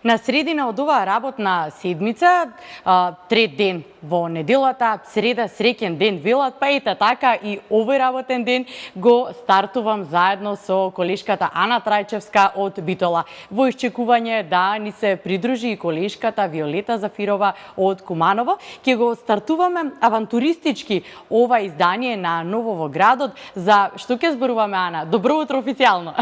На средина од оваа работна седмица, трет ден во неделата, среда среќен ден велат, па ете така и овој работен ден го стартувам заедно со колешката Ана Трајчевска од Битола. Во исчекување да ни се придружи и колешката Виолета Зафирова од Куманово, ќе го стартуваме авантуристички ова издание на Ново во градот. За што ќе зборуваме, Ана? Добро утро официјално.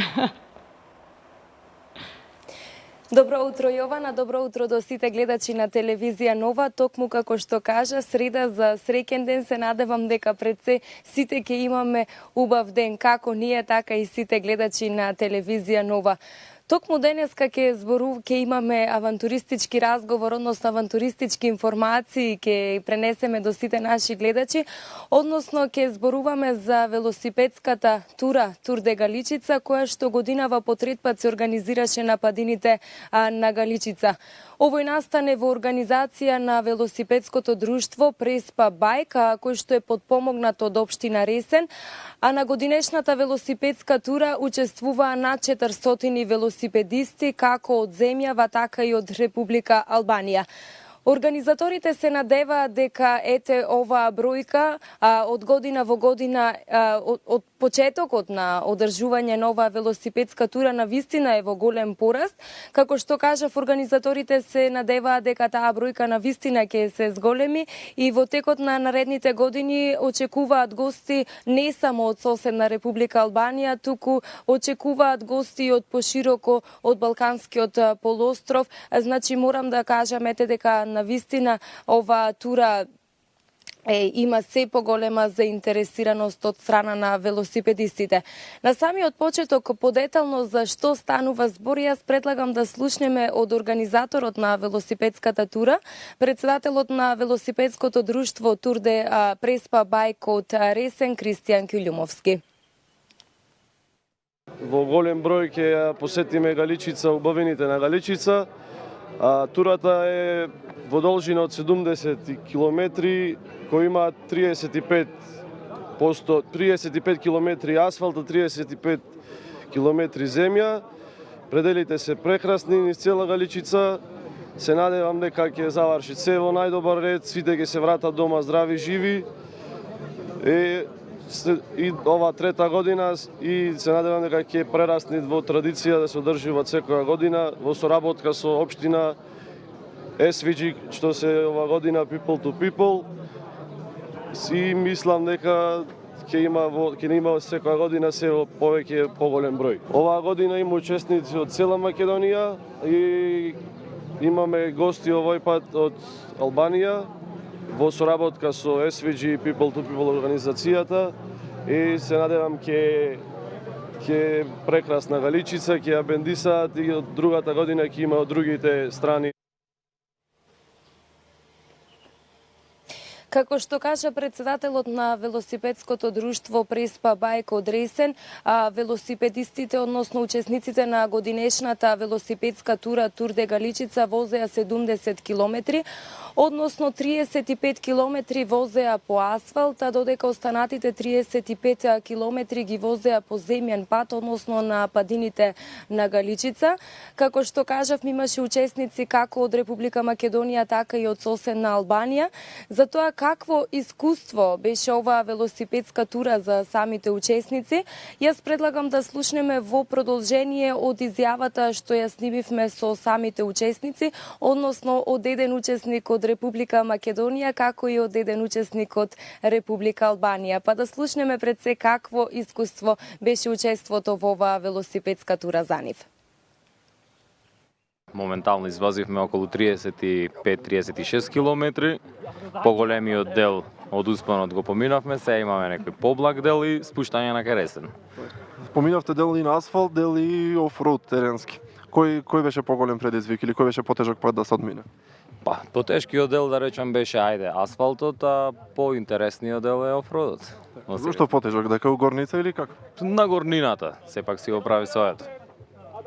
Добро утро, Јована, добро утро до сите гледачи на телевизија Нова. Токму како што кажа, среда за среќен ден, се надевам дека пред се сите ќе имаме убав ден, како ние, така и сите гледачи на телевизија Нова. Токму денеска ќе имаме авантуристички разговор, односно авантуристички информации ќе пренесеме до сите наши гледачи, односно ќе зборуваме за велосипедската тура Тур де Галичица, која што годинава по трет пат се организираше на падините на Галичица. Овој настане во организација на велосипедското друштво Преспа Байк, кој што е подпомогнат од општина Ресен, а на годинешната велосипедска тура учествуваа над 400 велосипедисти, како од земјава, така и од Република Албанија. Организаторите се надеваат дека оваа бројка од година во година, од почетокот на одржување на оваа велосипедска тура навистина е во голем пораст. Како што кажав, организаторите се надеваат дека таа бројка навистина ќе се зголеми и во текот на наредните години очекуваат гости не само од соседна Република Албанија, туку очекуваат гости од пошироко од Балканскиот полуостров. Значи морам да кажам дека навистина оваа тура има се поголема заинтересираност од страна на велосипедистите. На самиот почеток подетално за што станува збор, јас предлагам да слушнеме од организаторот на велосипедската тура, председателот на велосипедското друштво Тур де Преспа Байк од Ресен, Кристијан Кјулјумовски. Во голем број ќе ја посетиме Галичица, убавините на Галичица. Турата е во должина од 70 километри, кој има 35 километри асфалт, 35 километри земја. Пределите се прекрасни низ цела Галичица. Се надевам дека ќе заврши се во најдобар ред, сите ќе се вратат дома здрави, живи. И ова трета година и се надевам дека ќе прерасне во традиција да се одржува секоја година во соработка со општина SVG, што се ова година People to People. И мислам дека ќе има секоја година се повеќе поголем број. Оваа година има учесници од цела Македонија и имаме гости овој пат од Албанија во соработка со SVG People to People организацијата и се надевам ќе прекрасна Галичица, ќе ја бендисаат и од другата година ќе има од другите страни. Како што кажа председателот на велосипедското друштво Преспа Байк од Ресен, велосипедистите, односно учесниците на годинешната велосипедска тура Тур де Галичица возеа 70 километри, односно 35 километри возеа по асфалт, а додека останатите 35 километри ги возеа по земјен пат, односно на падините на Галичица. Како што кажав, имаше учесници како од Република Македонија, така и од соседна Албанија. Затоа какво искуство беше оваа велосипедска тура за самите учесници, јас предлагам да слушнеме во продолжение од изјавата што ја снимивме со самите учесници, односно од еден учесник од Република Македонија, како и од еден учесник од Република Албанија. Па да слушнеме пред се какво искуство беше учеството во оваа велосипедска тура за нив. Моментално извозивме околу 35-36 километри. Поголемиот дел од успонот го поминавме, сега имаме некој поблак дел и спуштање на Кересен. Поминавте дел и на асфалт, дел и офроуд теренски. Кој беше поголем предизвик или кој беше потежок пат да се одмине? Па, потешкиот дел, да речам, беше асфалтот, а поинтересниот дел е офроудот. Зошто потежок, дека у горница или како? На горнината, сепак си го прави своето.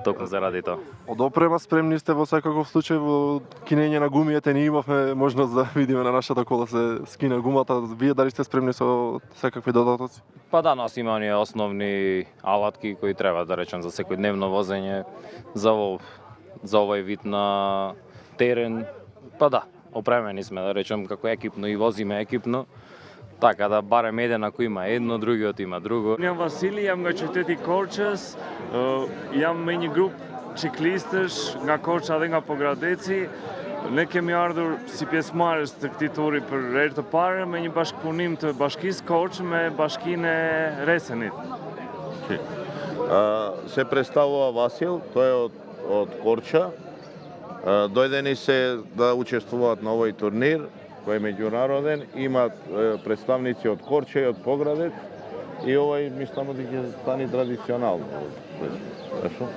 Токму заради тоа. Од опрема спремни сте во секаков случај во кинење на гумијете, ние имавме можност да видиме на нашата кола се скина гумата. Вие дали сте спремни со секакви додатоци? Па да, нас има оние основни алатки кои треба, да речем, за секојдневно возење, за за овој вид на терен. Па да, опремени сме, да речем, како екипно и возиме екипно. Така да барем еден ако има едно, другиот има друго. Jam Vasili, jam nga qyteti Korçës, jam me një grup ciklistësh nga Korça dhe nga Pogradeci. Ne kemi ardhur si pjesëmarrës të këtij turi për herë të parë me një bashkëpunim të Bashkisë Korçë me Bashkinë e Resenit. Се представува Васил, тој е од Корча. Дојдени се да учествуваат на овој турнир, кој е меѓународен. Имаат представници од Корча и од Поградец. И овој мислам дека ќе стане традиционално. Хорошо?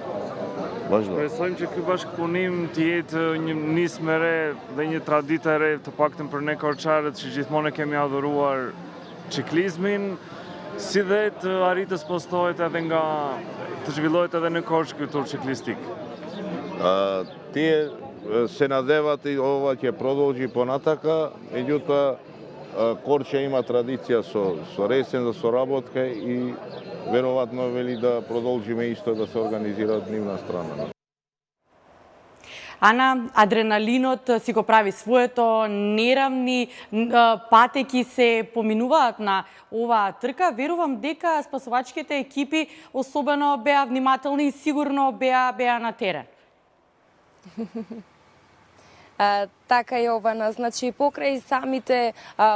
Важно. Presojmë që ky bashkëpunim të jetë një nismë e re dhe një traditë e re të paktën për ne korçarët që gjithmonë e kemi adhuruar ciklizmin, si dhe të arritës postohet edhe të zhvillohet edhe në Korçë ky tur ciklistik. Тие се надеват и ова ќе продолжи понатака, меѓутоа Корча има традиција со Ресен за соработка и веројатно вели да продолжиме исто да се организира од нивна страна. Ана, адреналинот си го прави своето, нерамни патеки се поминуваат на оваа трка. Верувам дека спасувачките екипи особено беа внимателни и сигурно беа на терен. Така е, Јована. Значи, покрај самите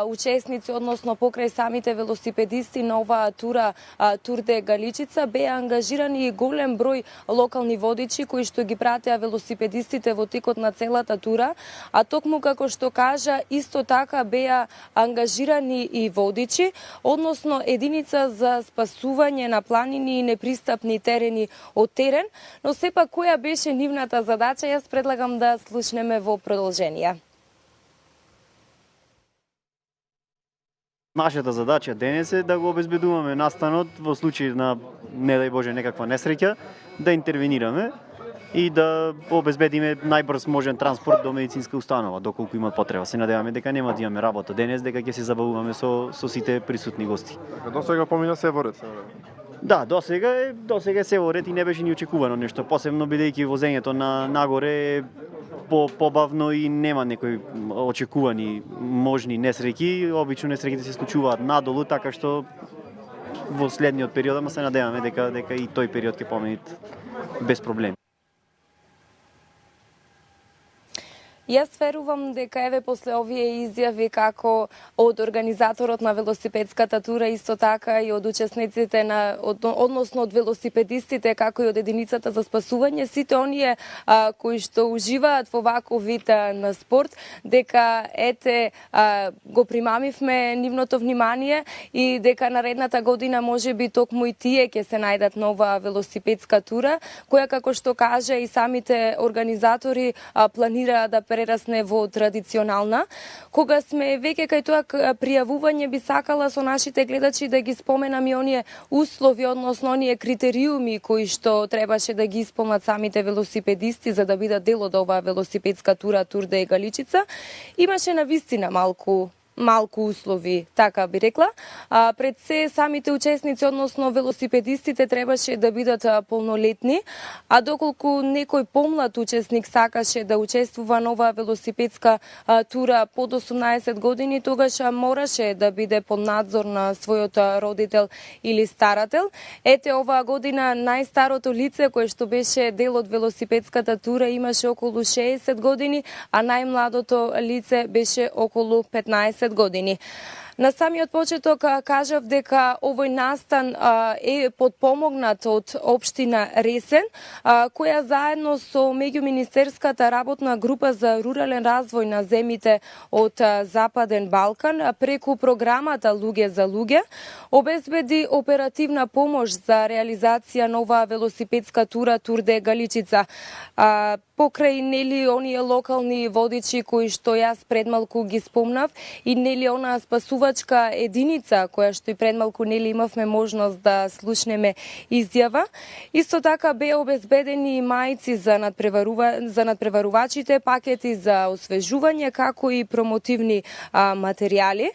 учесници, односно покрај самите велосипедисти на оваа тура Тур де Галичица, беа ангажирани и голем број локални водичи кои што ги пратеа велосипедистите во текот на целата тура, а токму како што кажа, исто така беа ангажирани и водичи, односно единица за спасување на планини и непристапни терени од терен, но сепак која беше нивната задача, јас предлагам да слушнеме во продолжение. Нашата задача денес е да го обезбедуваме настанот во случај на, не дај Боже, некаква несреќа, да интервенираме и да обезбедиме најбрз можен транспорт до медицинска установа, доколку има потреба. Се надеваме дека нема да имаме работа денес, дека ќе се забавуваме со сите присутни гости. До сега помина се во ред. Да, до сега се во ред и не беше ни очекувано нешто, посебно бидејќи возењето нагоре е побавно и нема некои очекувани можни несреќи. Обично несреќите се случуваат надолу, така што во следниот период, ама се надеваме дека и тој период ќе помине без проблеми. Јас верувам дека еве после овие изјави како од организаторот на велосипедската тура, исто така и од учесниците односно од велосипедистите, како и од единицата за спасување, сите оние кои што уживаат во ваков вид на спорт, дека го примамивме нивното внимание и дека наредната година можеби токму и тие ќе се најдат на оваа велосипедска тура, која како што кажа и самите организатори планира да прерасне во традиционална. Кога сме веќе кај тоа пријавување, би сакала со нашите гледачи да ги споменам и оние услови, односно оние критериуми кои што требаше да ги исполнат самите велосипедисти за да бидат дел од оваа велосипедска тура Тур де Галичица. Имаше навистина малку услови, така би рекла. Пред се самите учесници, односно велосипедистите, требаше да бидат полнолетни, а доколку некој помлад учесник сакаше да учествува на оваа велосипедска тура под 18 години, тогаш мораше да биде под надзор на својот родител или старател. Ете, оваа година најстарото лице кое што беше дел од велосипедската тура имаше околу 60 години, а најмладото лице беше околу 15 години. На самиот почеток кажав дека овој настан е подпомогнат од општина Ресен, која заедно со меѓуминистерската работна група за рурален развој на земите од Западен Балкан преку програмата Луѓе за луѓе обезбеди оперативна помош за реализација на оваа велосипедска тура Тур де Галичица. Покрај нели оние локални водичи кои што јас предмалку ги спомнав и нели онаа спасувачка единица која што и предмалку нели имавме можност да слушнеме изјава. Исто така беа обезбедени мајци за надпреварувачите, пакети за освежување, како и промотивни материјали.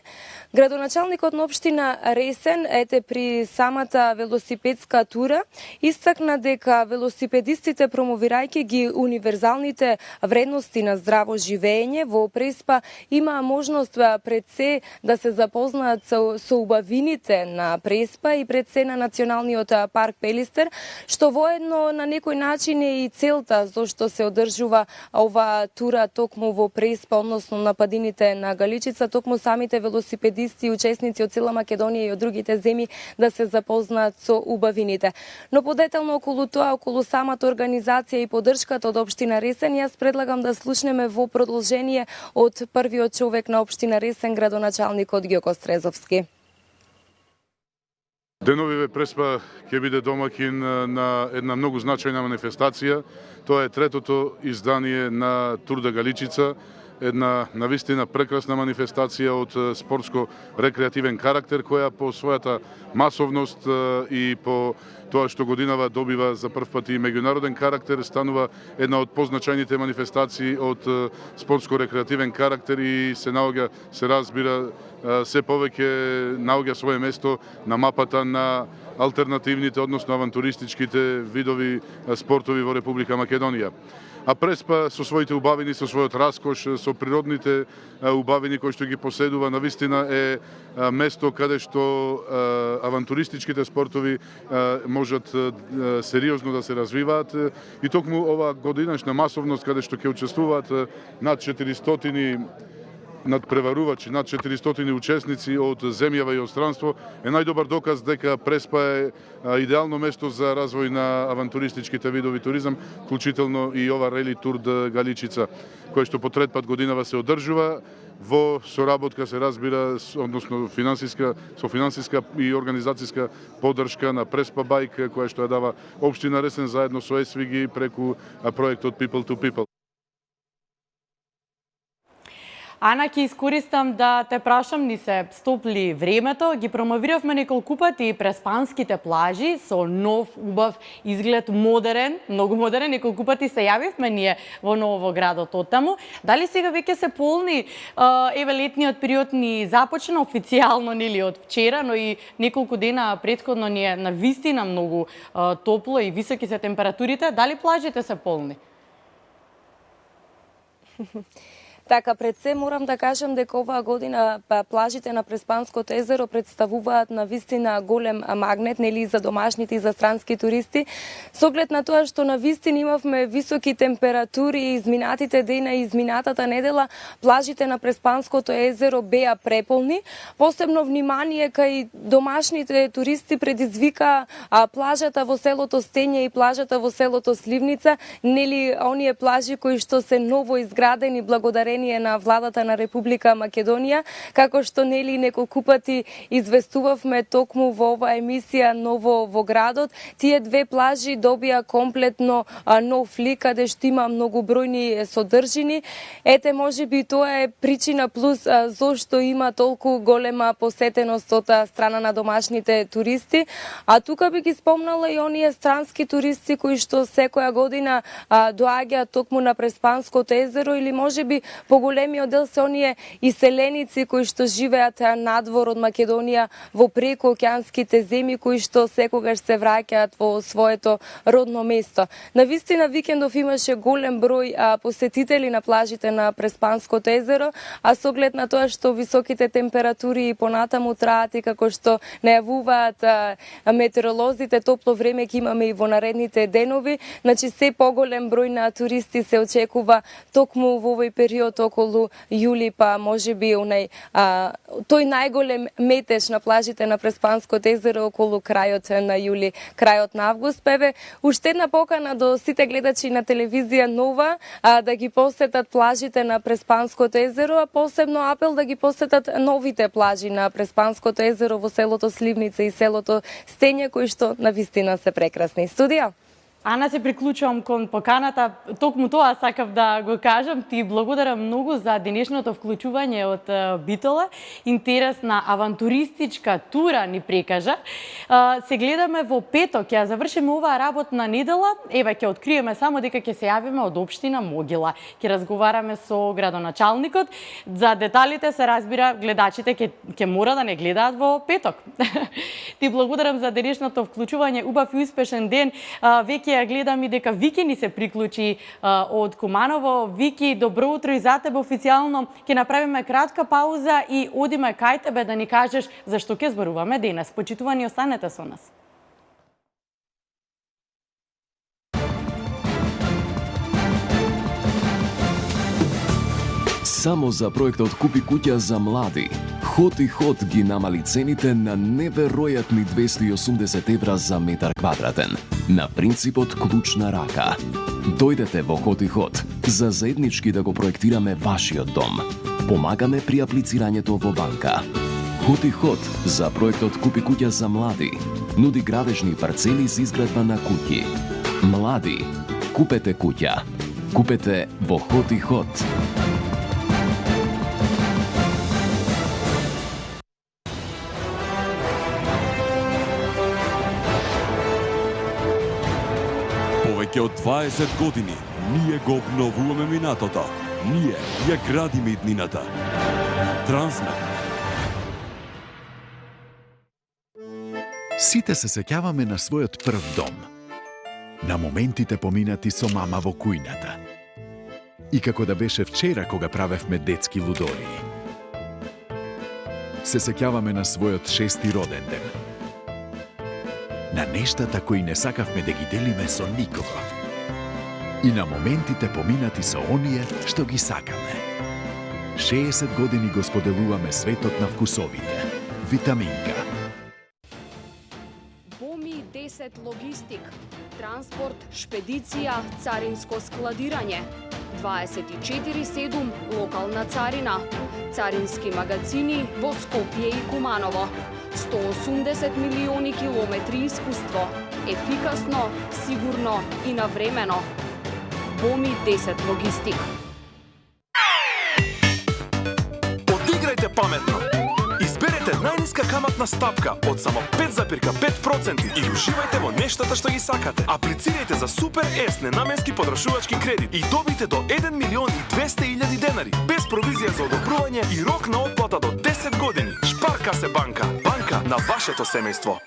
Градоначалникот на општина Ресен, при самата велосипедска тура, истакна дека велосипедистите, промовирајќи ги универзалните вредности на здраво живење, во Преспа има можност пред се да се запознаат со убавините на Преспа и пред се на Националниот парк Пелистер, што воедно на некој начин е и целта зошто се одржува ова тура токму во Преспа, односно на падините на Галичица, токму самите велосипедисти и учесници од цела Македонија и од другите земји да се запознаат со убавините. Но подетално околу тоа, околу самата организација и поддршката од општина Ресен, јас предлагам да слушнеме во продолжение од првиот човек на општина Ресен, градоначалникот Ѓоко Стрезовски. Деновиве Преспа ќе биде домакин на една многу значајна манифестација. Тоа е третото издание на Тур де Галичица, една навистина прекрасна манифестација од спортско-рекреативен карактер, која по својата масовност и по тоа што годинава добива за прв пат и меѓународен карактер, станува една од позначајните манифестации од спортско-рекреативен карактер и се наоѓа, се разбира, се повеќе наоѓа свое место на мапата на алтернативните, односно авантуристичките видови спортови во Република Македонија. А Преспа со своите убавини, со својот раскош, со природните убавини кои што ги поседува, навистина е место каде што авантуристичките спортови можат сериозно да се развиваат и токму ова годинашна масовност каде што ќе учествуваат над 400 надпреварувачи, над 400 учесници од земјава и од странство, е најдобар доказ дека Преспа е идеално место за развој на авантуристичките видови туризам, вклучително и ова рели Тур де Галичица, кој што по трет пат годинава се одржува во соработка, се разбира, односно со финансиска и организацијска поддршка на Преспа Байк, која што ја дава општина Ресен заедно со СВГ преку проектот People to People. Ана, ќе искористам да те прашам, ни се стопли времето, ги промовиравме неколку пати и преспанските плажи со нов, убав изглед, модерен, многу модерен, неколку пати се јавивме ние во Новоградот од таму. Дали сега веќе се полни, еве летниот период ни започна официјално нели од вчера, но и неколку дена претходно ни е навистина многу топло и високи се температурите, дали плажите се полни? Така, пред се морам да кажам дека оваа година плажите на Преспанското езеро представуваат навистина голем магнет, нели за домашните и за странски туристи. Со оглед на тоа што навистина имавме високи температури и изминатите дена и изминатата недела, плажите на Преспанското езеро беа преполни. Посебно внимание кај домашните туристи предизвика плажата во селото Стење и плажата во селото Сливница, нели оние плажи кои што се ново изградени благодарение на владата на Република Македонија, како што нели неколку пати известувавме токму во оваа емисија Ново во градот, тие две плажи добија комплетно нов лик, каде што има многобројни содржини. Ете, можеби тоа е причина плюс зошто има толку голема посетеност од страна на домашните туристи. А тука би ги спомнала и оние странски туристи кои што секоја година доаѓаат токму на Преспанското езеро или можеби поголемиот дел се оние иселеници кои што живеат надвор од Македонија во прекоокеанските земји кои што секогаш се враќаат во своето родно место. Навистина викендов имаше голем број посетители на плажите на Преспанското езеро, а со оглед на тоа што високите температури и понатаму траат и како што најавуваат метеоролозите, топло време ќе имаме и во наредните денови, значи се поголем број на туристи се очекува токму во овој период околу јули, па можеби тој најголем метеж на плажите на Преспанското езеро околу крајот на јули, крајот на август. Певе уште една покана до сите гледачи на телевизија Нова да ги посетат плажите на Преспанското езеро, а посебно апел да ги посетат новите плажи на Преспанското езеро во селото Сливница и селото Стење, кои што навистина се прекрасни. Студија. Ана, се приклучувам кон поканата. Токму тоа сакав да го кажам. Ти благодарам многу за денешното вклучување од Битола. Интересна авантуристичка тура ни прикажа. Се гледаме во петок, ќе завршиме оваа работна недела. Еве, ќе откриеме само дека ќе се јавиме од општина Могила. Ќе разговараме со градоначалникот. За деталите се разбира, гледачите ќе мора да не гледаат во петок. Ти благодарам за денешното вклучување. Убав и успешен ден. Веќе ќе ја гледам и дека Вики ни се приклучи од Куманово. Вики, добро утро и за тебе официјално. Ќе направиме кратка пауза и одиме кај тебе да ни кажеш за што ќе зборуваме денес. Почитувани, останете со нас. Само за проектот Купи куќа за млади, Хот и Хот ги намали цените на неверојатни 280 евра за метар квадратен, на принципот клуч на рака. Дојдете во Хот и Хот за заеднички да го проектираме вашиот дом. Помагаме при аплицирањето во банка. Хот и Хот за проектот Купи куќа за млади нуди градежни парцели за изградба на куќи. Млади, купете куќа. Купете во Хот и Хот. Повеќе од 20 години ние го обновуваме минатото. Ние ја градиме иднината. Трансмет. Сите се сеќаваме на својот прв дом. На моментите поминати со мама во кујната. И како да беше вчера кога правевме детски лудории. Се сеќаваме на својот 6-ти роден ден. На нештата кои не сакавме да ги делиме со никого. И на моментите поминати со оние што ги сакаме. 60 години го споделуваме светот на вкусовите. Витаминка. Боми 10 логистик, транспорт, шпедиција, царинско складирање, 24/7 локална царина, царински магазини во Скопје и Куманово, 180 милиони километри искуство, ефикасно, сигурно и навремено. Боми 10 логистик. Одиграјте паметно! Изберете најниска каматна стапка од само 5,5% и уживајте во нештата што ги сакате. Аплицирајте за Супер С ненаменски потрошувачки кредит и добите до 1 милион и 200.000 денари, без провизија за одобрување и рок на отплата до 10 години. Шпарка се банка. Банка на вашето семејство.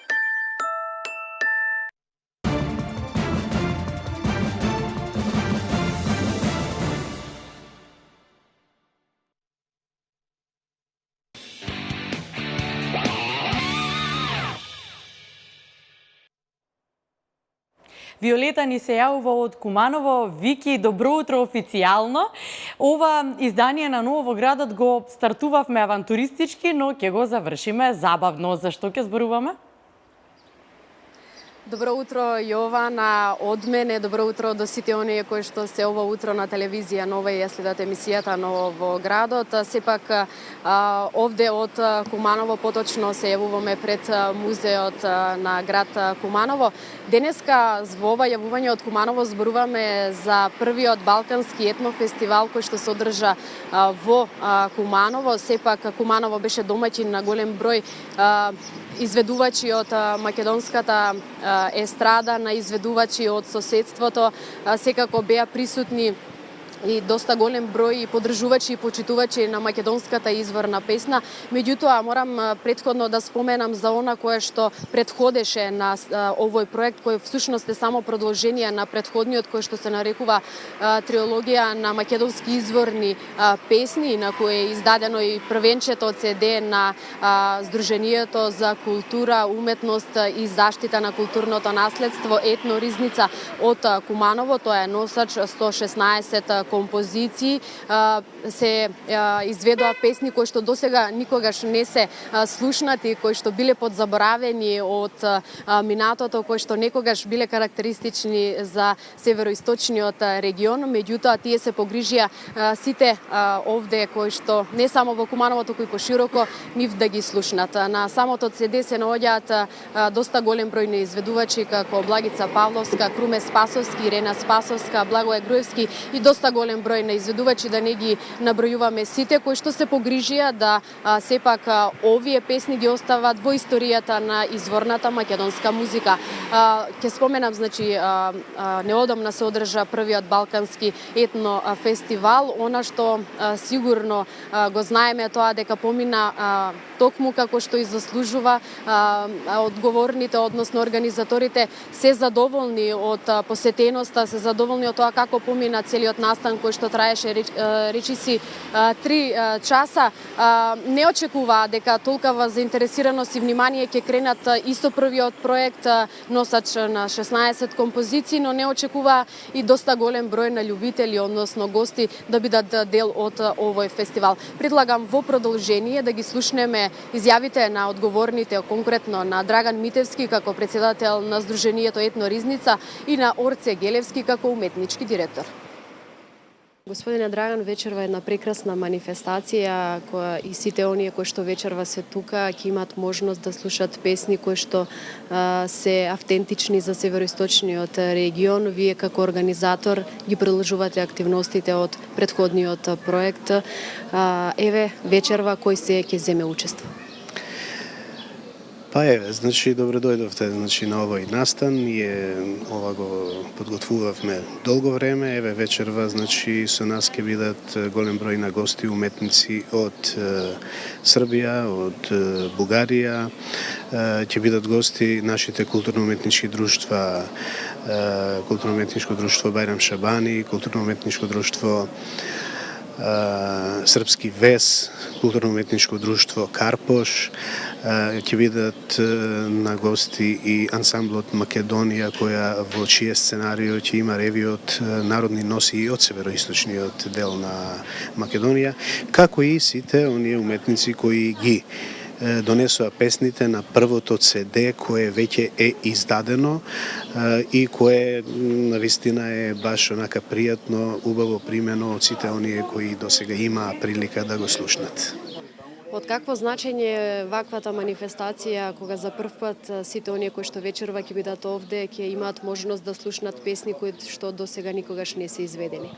Виолета ни се јавува од Куманово. Вики, добро утро официјално. Ова издание на Ново во градот го стартувавме авантуристички, но ќе го завршиме забавно. За што ќе зборуваме? Добро утро, Јована, од мене. Добро утро до сите оние кои што се ова утро на телевизија Нова и ја следат емисијата Ново во градот. Сепак, овде од Куманово поточно се јавуваме пред музеот на град Куманово. Денеска во ова јавување од Куманово зборуваме за првиот балкански етнофестивал кој што се одржа во Куманово. Сепак, Куманово беше домаќин на голем број изведувачи од македонската естрада, на изведувачи од соседството, секако беа присутни и доста голем број поддржувачи и почитувачи на македонската изворна песна. Меѓутоа, морам претходно да споменам за она кое што претходеше на овој проект, кој всушност е само продолжение на претходниот, кој што се нарекува трилогија на македонски изворни песни, на кој е издадено и првенчето CD на Сдруженијето за култура, уметност и заштита на културното наследство Етно Ризница од Куманово. Тоа е носач 116 композиции, се изведоа песни кои што досега никогаш не се слушнати, кои што биле подзаборавени од минатото, кои што некогаш биле карактеристични за североисточниот регион. Меѓутоа, тие се погрижија сите овде кои што не само во Куманово, туку и пошироко нив да ги слушнат. На самото CD се наоѓаат доста голем број на изведувачи како Благица Павловска, Круме Спасовски, Ирена Спасовска, Благое Груевски и доста голем голем број на изведувачи, да не ги набројуваме сите кои што се погрижија да сепак овие песни ги остават во историјата на изворната македонска музика. Ќе споменам, значи, неодамна се одржа првиот балкански етно фестивал. Она што сигурно го знаеме тоа дека помина токму како што и заслужува. Одговорните, односно организаторите, се задоволни од посетеноста, се задоволни од тоа како помина целиот настан кој што траеше речиси 3 часа. Не очекуваа дека толкова заинтересираност и внимание ќе кренат и со првиот проект, носач на 16 композиции, но не очекуваа и доста голем број на љубители, односно гости, да бидат дел од овој фестивал. Предлагам во продолжение да ги слушнеме изјавите на одговорните, конкретно на Драган Митевски како председател на Сдруженијето Етно Ризница и на Орце Гелевски како уметнички директор. Господине Драган, вечерва е една прекрасна манифестација која и сите оние кои што вечерва се тука ќе имат можност да слушат песни кои што се автентични за североисточниот регион. Вие како организатор ги продолжувате активностите од претходниот проект. Еве вечерва кој се ќе земе учество? Па еве, значи добро дојдовте на овој настан. Ние ова го подготвувавме долго време. Еве вечерва значи со нас ќе бидат голем број на гости, уметници од Србија, од Бугарија. Ќе бидат гости нашите културно-уметнички друштва, културно-уметничко друштво Бајрам Шабани, културно-уметничко друштво Српски вес, културно-уметничко друштво Карпош. Ќе бидат на гости и ансамблот Македонија, која во чие сценарио ќе има ревиот народни носи и од североисточниот дел на Македонија, како и сите оние уметници кои ги донесоа песните на првото CD кое веќе е издадено и кое навистина е баш онака пријатно, убаво примено од сите оние кои досега имаа прилика да го слушнат. Од какво значење е ваквата манифестација кога за прв пат сите оние кои што вечерва ќе бидат овде ќе имаат можност да слушнат песни кои што досега никогаш не се изведени?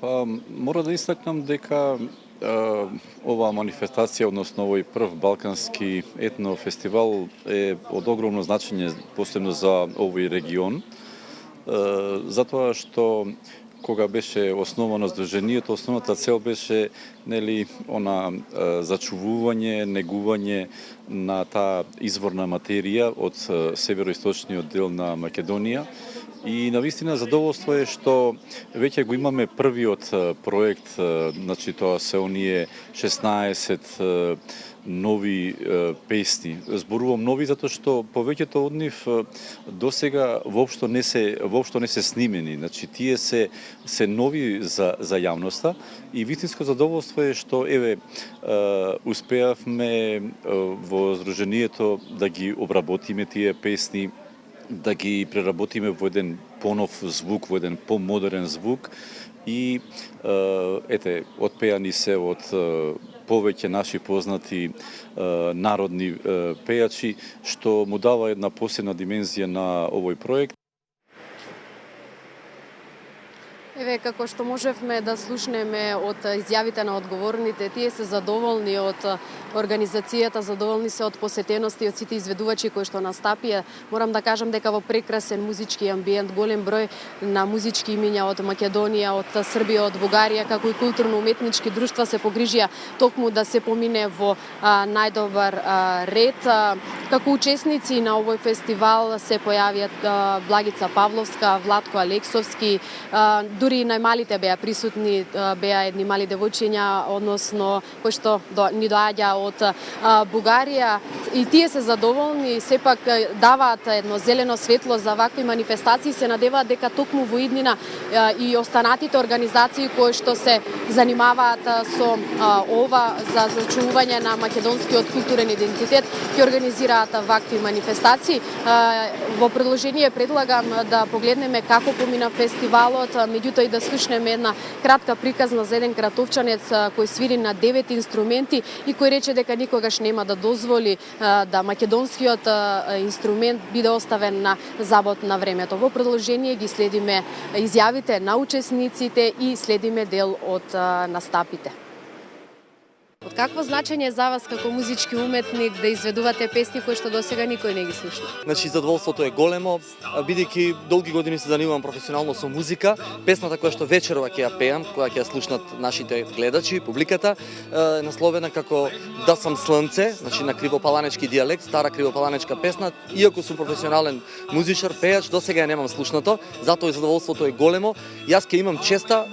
Па, мора да истакнам дека оваа манифестација, односно овој прв балкански етно фестивал е од огромно значење посебно за овој регион, затоа што кога беше основано Сдруженијето, основната цел беше зачувување, негување на таа изворна материја од североисточниот дел на Македонија. И навистина задоволство е што веќе го имаме првиот проект, значи тоа се оние 16 нови песни. Зборувам нови затоа што повеќето од нив досега воопшто не се снимени. Значи тие се нови за јавноста и вистинско задоволство е што успеавме во Сдруженијето да ги обработиме тие песни, да ги преработиме во еден понов звук, во еден помодерен звук и отпеани се од повеќе наши познати народни пејачи, што му дава една посебна димензија на овој проект. Еве, како што можевме да слушнеме од изјавите на одговорните, тие се задоволни од организацијата, задоволни се од посетености, од сите изведувачи кои што настапија. Морам да кажам дека во прекрасен музички амбиент, голем број на музички имиња од Македонија, од Србија, од Бугарија, како и културно-уметнички друштва се погрижија токму да се помине во најдобар ред. Како учесници на овој фестивал се појавиат Благица Павловска, Владко Алексовски, дури и најмалите беа присутни, беа едни мали девојчиња, односно кои што ни доаѓа од Бугарија, и тие се задоволни, сепак даваат едно зелено светло за вакви манифестации, се надеваат дека токму во иднина и останатите организации кои што се занимаваат со ова за зачувување на македонскиот културен идентитет ќе организираат вакви манифестации. Во продолжение предлагам да погледнеме како помина фестивалот, меѓутоа исто и да слушнеме една кратка приказна за еден кратовчанец кој свири на 9 инструменти и кој рече дека никогаш нема да дозволи да македонскиот инструмент биде оставен на забот на времето. Во продолжение ги следиме изјавите на учесниците и следиме дел од настапите. Од какво значење за вас како музички уметник да изведувате песни кои што досега никој не ги слушна? Значи задоволството е големо, бидејќи долги години се занимавам професионално со музика. Песната која што вечерова ќе ја пеам, која ќе ја слушнат нашите гледачи, публиката, е насловена како Да сам слънце, значи на кривопаланечки дијалект, стара кривопаланечка песна. Иако сум професионален музичар, пејач, досега ја немам слушнато, затоа и задоволството е големо. Јас ќе имам честа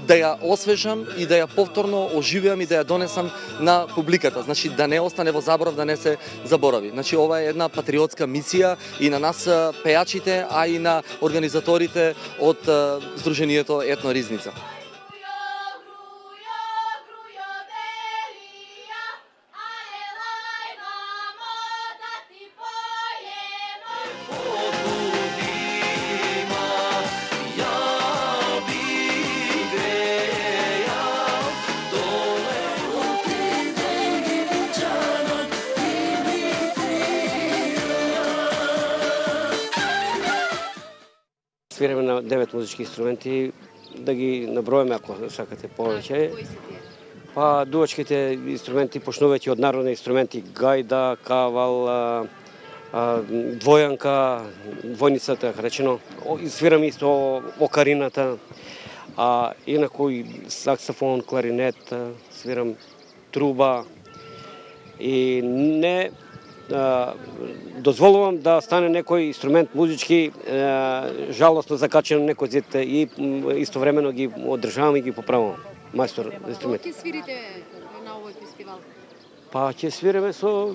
да ја освежам и да ја повторно оживеам и да ја донесам на публиката. Значи да не остане во заборав, да не се заборави. Значи ова е една патриотска мисија и на нас пејачите, а и на организаторите од Сдруженијето Етно Ризница. Свиреме на 9 музички инструменти, да ги набројаме ако сакате повеќе. Па дувачките инструменти, почнувајќи од народни инструменти, гајда, кавал, двојанка, двојницата, така речено. Свирам исто окарината, а инаку и саксофон, кларинет, свирам труба и не дозволувам да стане некој инструмент музички жалосно закачен на некој зид и истовремено ги одржавам и ги поправувам. Мајстор инструмент. Ќе свирите на овој фестивал? Па ќе свиреме со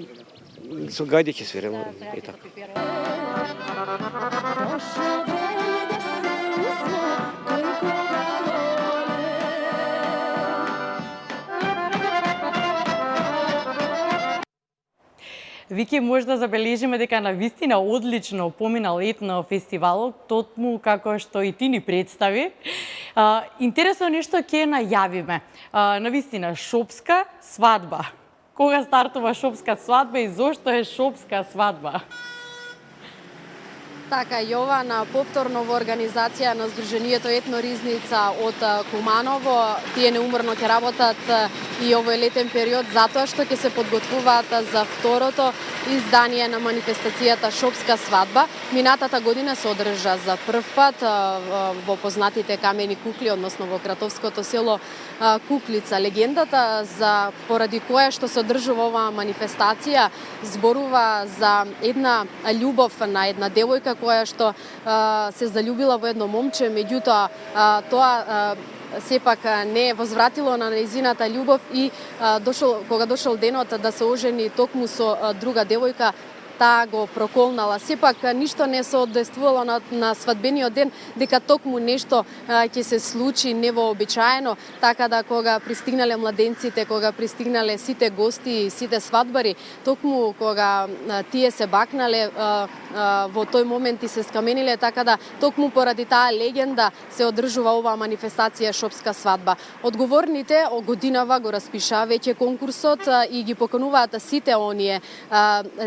гајди ќе свиреме и така. Вики, може да забележиме дека на вистина одлично поминал етно фестивалот, тотму како што и ти ни представи. Интересно нешто ќе најавиме. На вистина, шопска свадба. Кога стартува шопска свадба и зошто е шопска свадба? Така, Јована, повторно во организација на Сдруженијето Етно Ризница од Куманово. Тие неуморно ќе работат и овој летен период, затоа што ќе се подготвуваат за второто издание на манифестацијата Шопска свадба. Минатата година се одржа за прв пат во познатите камени кукли, односно во кратовското село Куклица. Легендата за поради која што се одржува оваа манифестација зборува за една љубов на една девојка која што се заљубила во едно момче, меѓутоа тоа сепак не возвратило на нејзината љубов и кога дошол денот да се ожени токму со друга девојка, таа го проколнала. Сепак ништо не се одействувало на свадбениот ден дека токму нешто ќе се случи невообичаено, така да кога пристигнале младенците, кога пристигнале сите гости и сите свадбари, токму кога тие се бакнале во тој момент и се скамениле, така да токму поради таа легенда се одржува оваа манифестација Шопска свадба. Одговорните годинава го распишаа веќе конкурсот и ги покануваат сите оние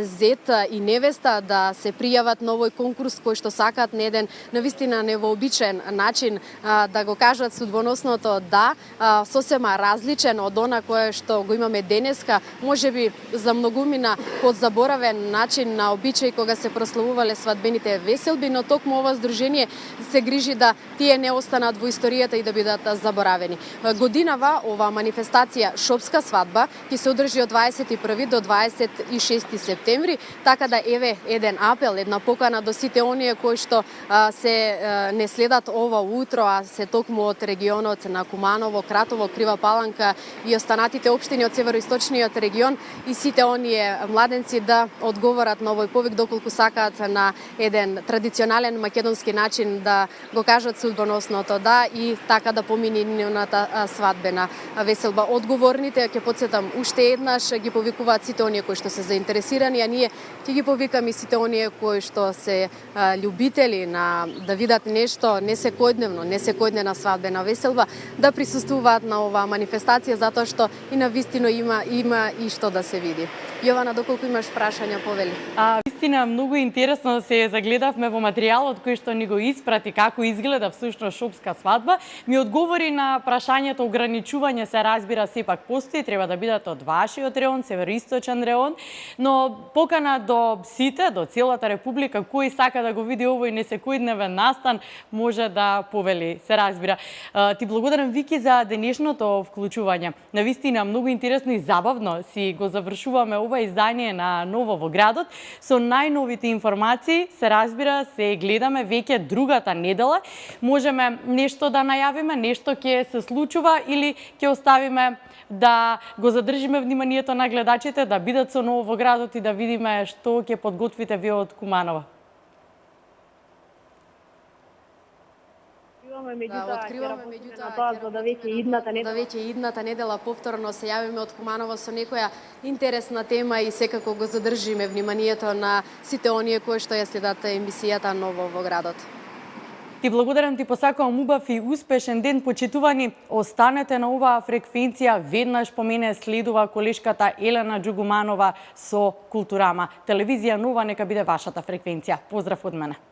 зет и невеста да се пријават на овој конкурс кој што сакаат на еден навистина невообичаен начин да го кажат судбоносното да, сосема различен од она кое што го имаме денеска, можеби за многумина подзаборавен начин на обичај кога се прославувале свадбените веселби, но токму ова здружение се грижи да тие не останат во историјата и да бидат заборавени. Годинава ова манифестација Шопска свадба ќе се одржи од 21 до 26 септември. Така да еве еден апел, една покана до сите оние кои што се не следат ова утро, а се токму од регионот на Куманово, Кратово, Крива Паланка и останатите општини од североисточниот регион и сите оние младенци да одговорат на овој повик доколку сакаат сакаат на еден традиционален македонски начин да го кажат судбоносното да и така да помине нивната свадбена веселба. Одговорните, ќе подсетам уште еднаш, ги повикуваат сите оние кои што се заинтересирани, а ние ќе ги повикаме сите оние кои што се љубители на да видат нешто несекојдневна свадбена веселба, да присуствуваат на оваа манифестација затоа што и навистина има и што да се види. Јована, доколку имаш прашања, повели. Вистина, многу интересно се загледавме во материјалот кој што ни го испрати како изгледа всушност шопска свадба. Ми одговори на прашањето ограничување се разбира сепак постои, треба да бидат од вашиот реон, североисточен реон, но покана до сите, до целата република, кој сака да го види овој несекојдневен настан, може да повели, се разбира. Ти благодарам, Вики, за денешното вклучување. Навистина, многу интересно и забавно си го завршуваме ова издание на Ново во градот. Со најновите информации, се разбира, се гледаме веќе другата недела. Можеме нешто да најавиме, нешто ќе се случува или ќе оставиме да го задржиме вниманието на гледачите, да бидат со Ново во градот и да видиме што ќе подготвите вие од Куманова. Откриваме меѓутоа да веќе идната недела повторно се јавиме од Куманово со некоја интересна тема и секако го задржиме вниманието на сите оние кои што ја следат емисијата Ново во градот. Ти благодарам, ти посакувам убав и успешен ден, почитувани. Останете на оваа фреквенција, веднаш по мене следува колешката Елена Джугуманова со Културама. Телевизија Нова нека биде вашата фреквенција. Поздрав од мене.